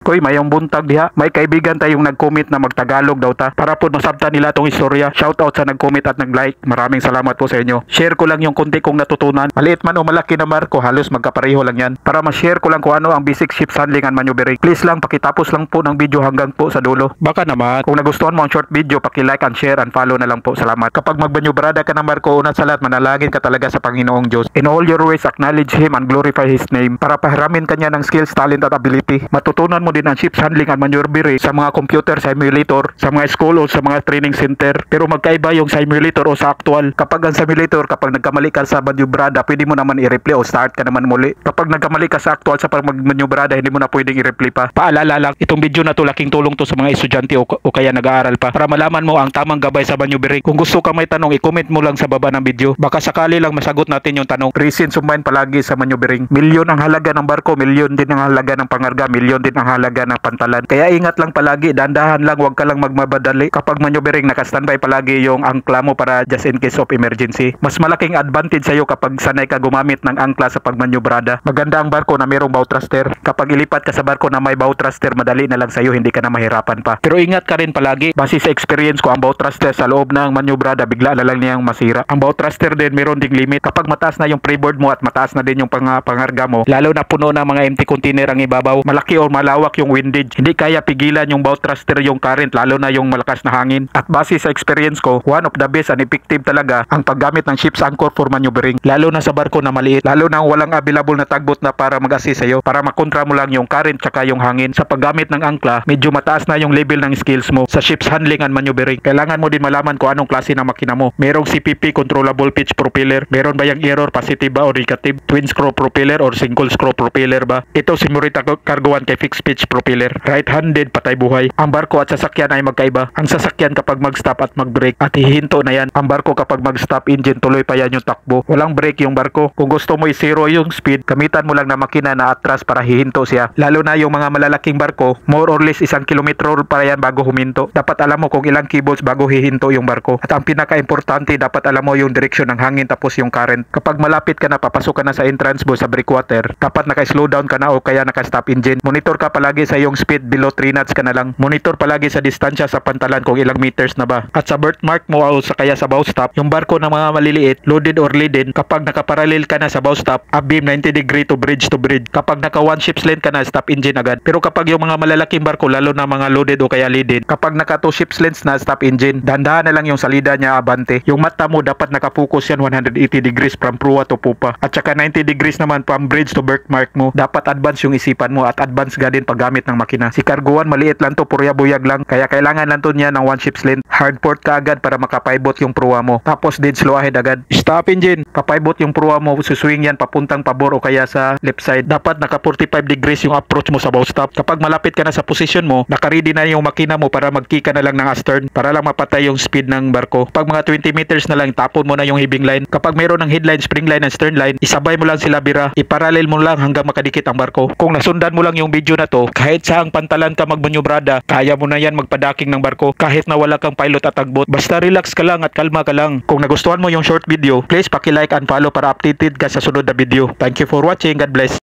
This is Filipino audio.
Koy, mayong buntag diha. May kaibigan tayong nag-comment na magtagalog daw ta. Para po masabtan nila tong istorya. Shoutout sa nag-comment at nag-like. Maraming salamat po sa inyo. Share ko lang yung konti kong natutunan. Maliit man o malaki na barko, halos magkapareho lang yan. Para ma-share ko lang kung ano ang basic ship handling and maneuvering. Please lang, pakitapos lang po ng video hanggang po sa dulo. Baka naman, kung nagustuhan mo ang short video, paki-like and share and follow na lang po. Salamat. Kapag magmaneubrada ka ng barko, una sa lahat, manalangin ka talaga sa Panginoong Diyos. In all your ways, acknowledge Him and glorify His name. Para pahiramin kanya ng skills, talent at ability. Matutunan mo din ang ship handling and maneuvering sa mga computer simulator, sa mga school o sa mga training center. Pero magkaiba yung simulator o sa actual. Kapag ang simulator, kapag nagkamali ka sa maneubrada, pwede mo naman i-replay o start ka naman muli. Kapag nagkamali ka sa actual sa pag-maneubrada, hindi mo na pwedeng i-replay pa. Paalala lang, itong video na to laking tulong to sa mga estudyante o kaya nag-aaral pa. Para malaman mo ang tamang gabay sa maneuvering. Kung gusto ka may tanong, i-comment mo lang sa baba ng video. Baka sakali lang masagot natin yung tanong. Presence of mind palagi sa maneuvering. Milyon ang halaga ng barko, milyon din ang halaga ng pangarga, milyon din ang halaga ng pantalan. Kaya ingat lang palagi, dandahan lang, huwag ka lang magmabadali. Kapag maneuvering, naka-standby palagi yung angkla mo para just in case of emergency. Mas malaking advantage sa'yo kapag sanay ka gumamit ng angkla sa pagmaneubrada. Maganda ang barko na mayroong bow thruster. Kapag ilipat ka sa barko na may bow thruster, madali na lang sa'yo, hindi ka na mahirapan pa. Pero ingat ka rin palagi, base sa experience ko, ang bow thruster sa loob ng maneubrada, bigla na lang niyang masira. Ang bow thruster din, mayroon ding limit. Kapag mataas na yung freeboard mo at mataas na din yung pangarga mo, lalo na puno ng mga empty container ang ibabaw, malaki o malawak yung windage, hindi kaya pigilan yung bow thruster yung current, lalo na yung malakas na hangin. At base sa experience ko, one of the best and effective talaga ang paggamit ng ship's anchor for maneuvering, lalo na sa barko na maliit, lalo na walang available na tugboat na para mag-assist sa'yo, para makontra mo lang yung current tsaka yung hangin. Sa paggamit ng angkla, medyo mataas na yung level ng skills mo sa ship's handling and maneuvering. Kailangan mo din malaman kung anong klase ng makina mo. Merong CPP, controllable pitch propeller, meron ba yung error, positive ba o negative, twin screw propeller or single screw propeller ba. Ito si Morita Cargo 1 kay fixed pitch propeller, right-handed, patay buhay. Ang barko at sasakyan ay magkaiba. Ang sasakyan kapag mag-stop at mag-brake at hihinto na yan. Ang barko kapag mag-stop engine, tuloy pa yan yung takbo. Walang brake yung barko. Kung gusto mo i-zero yung speed, gamitan mo lang na makina na atras para hihinto siya. Lalo na yung mga malalaking barko, more or less 1 kilometro pa yan bago huminto. Dapat alam mo kung ilang keyboards bago hihinto yung barko. At ang pinaka-importante, dapat alam mo yung direction ng hangin tapos yung current. Kapag malapit ka na, papasok ka na sa entrance boy sa breakwater, dapat naka-slow down ka na o kaya naka-stop engine. Monitor ka palagi sa yung speed, below 3 knots ka na lang. Monitor palagi sa distansya sa pantalan kung ilang meters na ba. At sa berth mark mo o sa kaya sa bow stop, yung barko ng mga maliliit, loaded or laden, kapag nakaparallel ka na sa bow stop, abim 90 degree to bridge to bridge. Kapag naka one ship's length ka na, stop engine agad. Pero kapag yung mga malalaking barko, lalo na mga loaded o kaya laden, kapag naka 2 ship's lengths na, stop engine. Dandahan na lang yung salida niya, abante. Yung mata mo dapat nakapokus yan 180 degrees from proa to pupa. At saka 90 degrees naman from bridge to berth mark mo. Dapat advance yung isipan mo at advance ga din paggamit ng makina. Si Cargo 1 maliit lang to, purya-buyag lang. Kaya kailangan lang to niya ng 1 ship's length. Hard port ka agad para makapaibot yung proa mo. Tapos dead slow ahead agad. Stop engine. Papaibot yung proa mo, suswing yan papuntang pabor o kaya sa left side. Dapat naka 45 degrees yung approach mo sa bow stop. Kapag malapit ka na sa position mo, naka-ready na yung makina mo para mag-key ka na lang ng astern para lang mapatay yung speed ng barko. Pag mga 20 meters na lang, tapon mo na yung heaving line. Kapag mayroon ng headline, spring line and stern line, isabay mo lang sila bira. Iparallel mo lang hanggang makadikit ang barko. Kung nasundan mo lang yung video na to, kahit saang pantalan ka magmaneubrada, kaya mo na yan magpadaking ng barko kahit na wala kang pilot at tugboat. Basta relax ka lang at kalma ka lang. Kung nagustuhan mo yung short video, please paki-like and follow para updated ka sa sunod na video. Thank you for watching. God bless.